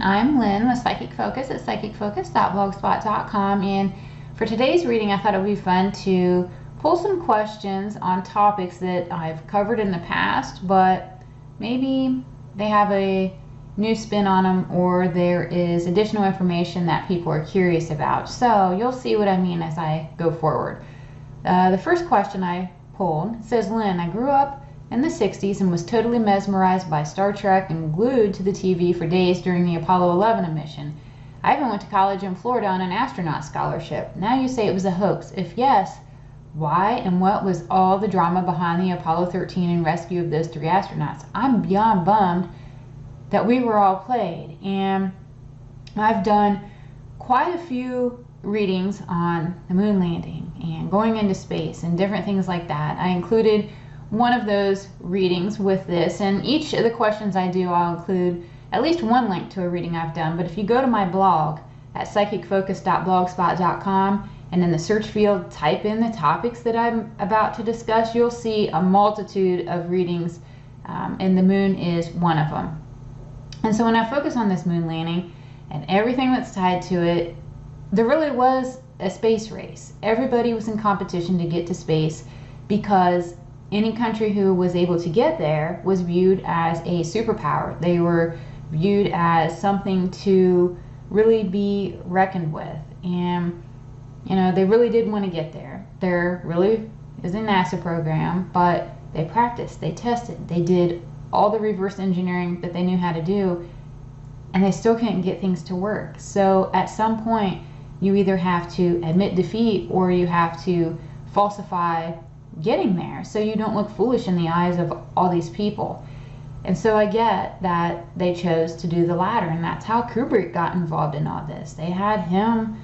I'm Lynn with Psychic Focus at psychicfocus.blogspot.com, and for today's reading I thought it would be fun to pull some questions on topics that I've covered in the past, but maybe they have a new spin on them, or there is additional information that people are curious about. So you'll see what I mean as I go forward. The first question I pulled says, Lynn, I grew up in the 60s and was totally mesmerized by Star Trek and glued to the TV for days during the Apollo 11 mission. I even went to college in Florida on an astronaut scholarship. Now you say it was a hoax. If yes, why and what was all the drama behind the Apollo 13 and rescue of those 3 astronauts? I'm beyond bummed that we were all played. And I've done quite a few readings on the moon landing and going into space and different things like that. I included one of those readings with this, and each of the questions I do, I'll include at least one link to a reading I've done. But if you go to my blog at psychicfocus.blogspot.com and in the search field type in the topics that I'm about to discuss, you'll see a multitude of readings, and the moon is one of them. And so when I focus on this moon landing and everything that's tied to it, there really was a space race. Everybody was in competition to get to space because any country who was able to get there was viewed as a superpower. They were viewed as something to really be reckoned with. And, you know, they really did want to get there. There really is a NASA program, but they practiced, they tested, they did all the reverse engineering that they knew how to do, and they still couldn't get things to work. So at some point, you either have to admit defeat or you have to falsify getting there so you don't look foolish in the eyes of all these people. And so I get that they chose to do the latter, and that's how Kubrick got involved in all this. They had him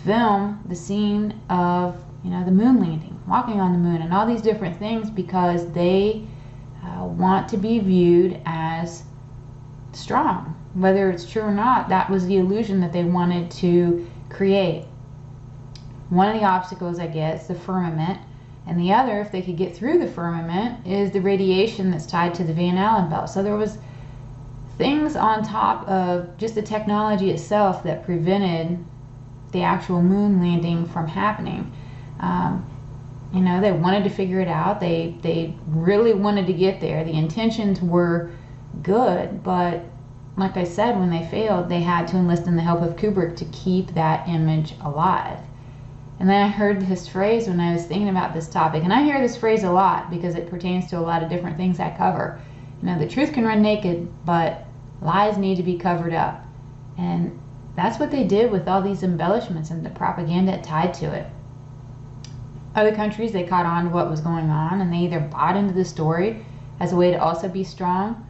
film the scene of, you know, the moon landing, walking on the moon, and all these different things because they want to be viewed as strong. Whether it's true or not, that was the illusion that they wanted to create. One of the obstacles, I guess, the firmament. And the other, if they could get through the firmament, is the radiation that's tied to the Van Allen belt. So there was things on top of just the technology itself that prevented the actual moon landing from happening. You know, they wanted to figure it out. They really wanted to get there. The intentions were good, but like I said, when they failed, they had to enlist in the help of Kubrick to keep that image alive. And then I heard this phrase when I was thinking about this topic, and I hear this phrase a lot because it pertains to a lot of different things I cover. You know, the truth can run naked, but lies need to be covered up. And that's what they did with all these embellishments and the propaganda tied to it. Other countries, they caught on to what was going on, and they either bought into the story as a way to also be strong,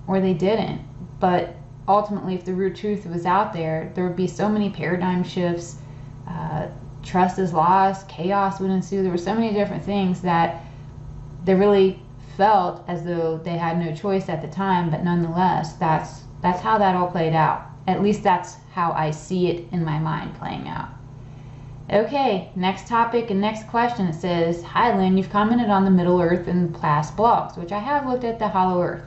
or they didn't. But ultimately, if the real truth was out there, there would be so many paradigm shifts. Trust is lost, chaos would ensue. There were so many different things that they really felt as though they had no choice at the time, but nonetheless, that's how that all played out. At least that's how I see it in my mind playing out. Okay, next topic and next question. It says, hi Lynn, you've commented on the Middle Earth in past blogs, which I have looked at the Hollow Earth.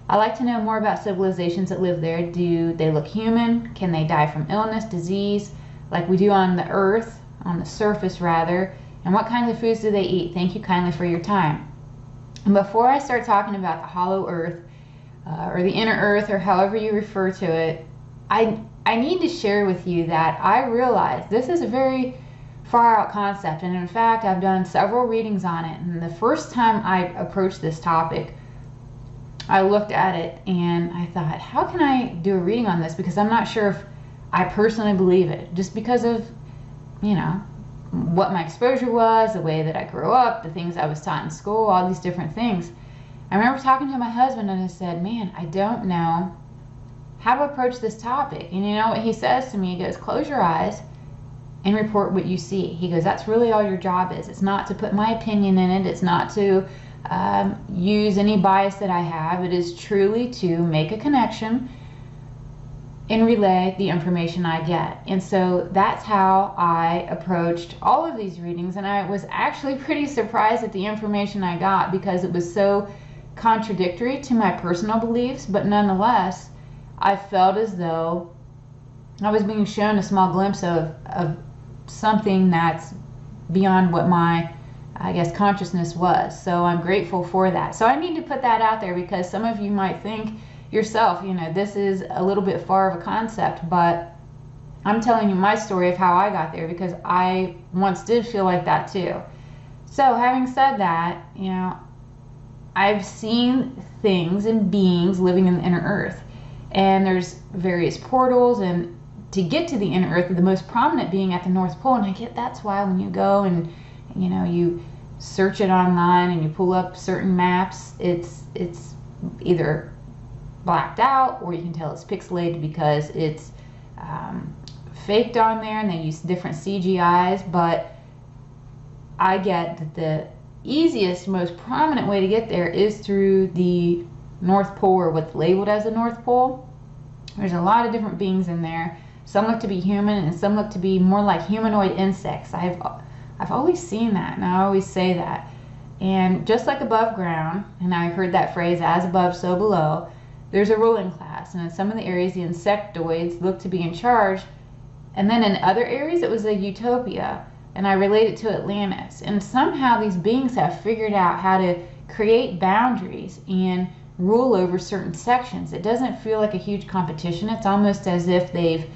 I'd like to know more about civilizations that live there. Do they look human? Can they die from illness, disease, like we do on the earth, on the surface rather? And what kinds of foods do they eat? Thank you kindly for your time. And before I start talking about the hollow earth, or the inner earth, or however you refer to it, I need to share with you that I realize this is a very far out concept. And in fact, I've done several readings on it. And the first time I approached this topic, I looked at it and I thought, how can I do a reading on this? Because I'm not sure if I personally believe it, just because of, you know, what my exposure was, the way that I grew up, the things I was taught in school, all these different things. I remember talking to my husband and I said, man, I don't know how to approach this topic. And you know what he says to me? He goes, close your eyes and report what you see. He goes, that's really all your job is. It's not to put my opinion in it. It's not to use any bias that I have. It is truly to make a connection and relay the information I get. And so that's how I approached all of these readings, and I was actually pretty surprised at the information I got because it was so contradictory to my personal beliefs, but nonetheless I felt as though I was being shown a small glimpse of something that's beyond what my, I guess, consciousness was. So I'm grateful for that. So I need to put that out there, because some of you might think yourself, you know, this is a little bit far of a concept, but I'm telling you my story of how I got there, because I once did feel like that too. So having said that, you know, I've seen things and beings living in the inner earth, and there's various portals, and to get to the inner earth, the most prominent being at the North Pole. And I get that's why when you go and, you know, you search it online and you pull up certain maps, it's either blacked out, or you can tell it's pixelated because it's faked on there, and they use different CGIs. But I get that the easiest, most prominent way to get there is through the North Pole, or what's labeled as the North Pole. There's a lot of different beings in there. Some look to be human, and some look to be more like humanoid insects. I've always seen that, and I always say that. And just like above ground, and I heard that phrase, as above, so below, there's a ruling class. And in some of the areas, the insectoids look to be in charge. And then in other areas, it was a utopia. And I relate it to Atlantis. And somehow these beings have figured out how to create boundaries and rule over certain sections. It doesn't feel like a huge competition. It's almost as if they've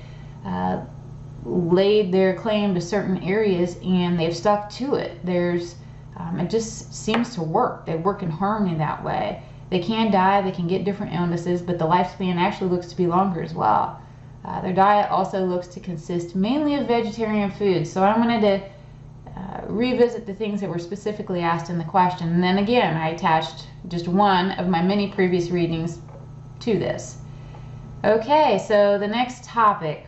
laid their claim to certain areas and they've stuck to it. It just seems to work. They work in harmony that way. They can die, they can get different illnesses, but the lifespan actually looks to be longer as well. Their diet also looks to consist mainly of vegetarian foods. So I wanted to revisit the things that were specifically asked in the question. And then again, I attached just one of my many previous readings to this. Okay, so the next topic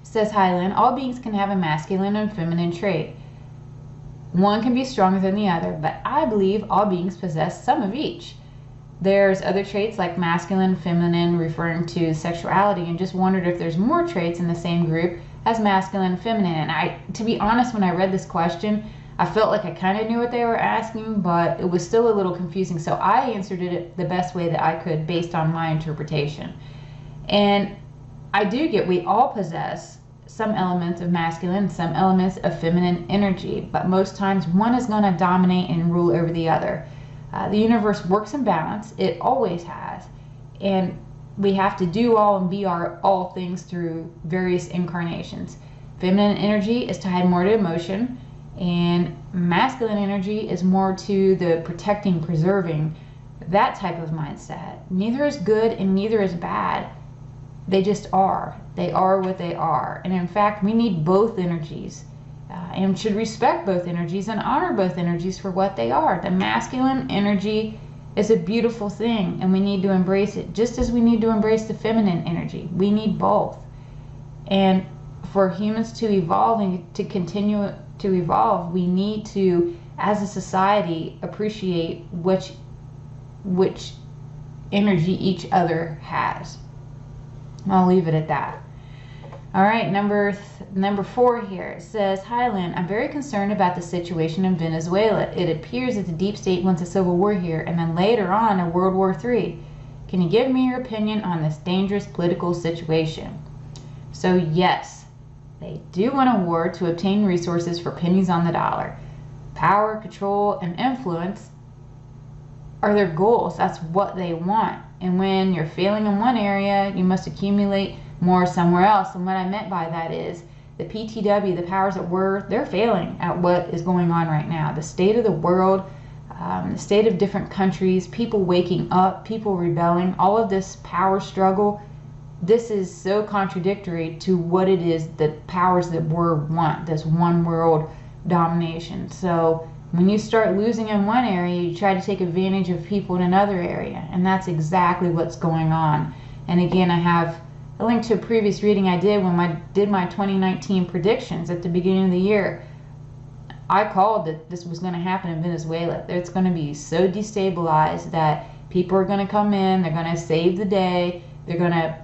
says, "Hi Lynn, all beings can have a masculine and feminine trait. One can be stronger than the other, but I believe all beings possess some of each. There's other traits like masculine, feminine, referring to sexuality, and just wondered if there's more traits in the same group as masculine and feminine." And to be honest, when I read this question, I felt like I kind of knew what they were asking, but it was still a little confusing. So I answered it the best way that I could based on my interpretation. And I do get we all possess some elements of masculine, some elements of feminine energy, but most times one is going to dominate and rule over the other. The universe works in balance. It always has. And we have to do all and be all things through various incarnations. Feminine energy is tied more to emotion, and masculine energy is more to the protecting, preserving, that type of mindset. Neither is good and neither is bad. They just are. They are what they are. And in fact, we need both energies and should respect both energies and honor both energies for what they are. The masculine energy is a beautiful thing, and we need to embrace it, just as we need to embrace the feminine energy. We need both. And for humans to evolve and to continue to evolve, we need to, as a society, appreciate which energy each other has. I'll leave it at that. All right, number 4 here. It says, "Hi Lynn, I'm very concerned about the situation in Venezuela. It appears that the deep state wants a civil war here, and then later on a World War III. Can you give me your opinion on this dangerous political situation?" So yes, they do want a war to obtain resources for pennies on the dollar. Power, control, and influence are their goals. That's what they want. And when you're failing in one area, you must accumulate more somewhere else. And what I meant by that is the PTW, the powers that were, they're failing at what is going on right now. The state of the world, the state of different countries, people waking up, people rebelling, all of this power struggle, this is so contradictory to what it is that powers that were want, this one world domination. So when you start losing in one area, you try to take advantage of people in another area, and that's exactly what's going on. And again, I have a link to a previous reading I did when I did my 2019 predictions at the beginning of the year. I called that this was going to happen in Venezuela. It's going to be so destabilized that people are going to come in, they're going to save the day, they're going to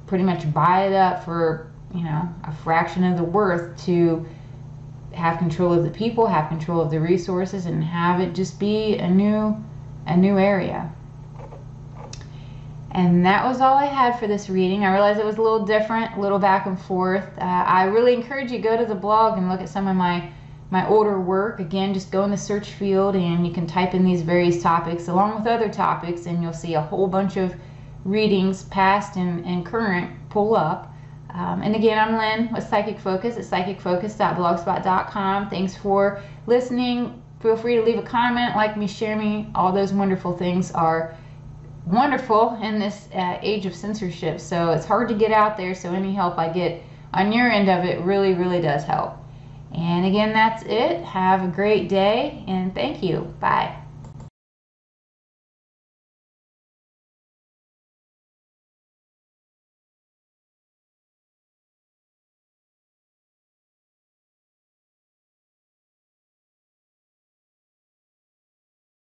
pretty much buy it up for, a fraction of the worth to have control of the people, have control of the resources, and have it just be a new area. And that was all I had for this reading. I realized it was a little different, a little back and forth. I really encourage you to go to the blog and look at some of my older work. Again, just go in the search field and you can type in these various topics along with other topics, and you'll see a whole bunch of readings, past and current, pull up. And again, I'm Lynn with Psychic Focus at psychicfocus.blogspot.com. Thanks for listening. Feel free to leave a comment, like me, share me. All those wonderful things are wonderful in this age of censorship. So it's hard to get out there. So any help I get on your end of it really, really does help. And again, that's it. Have a great day and thank you. Bye.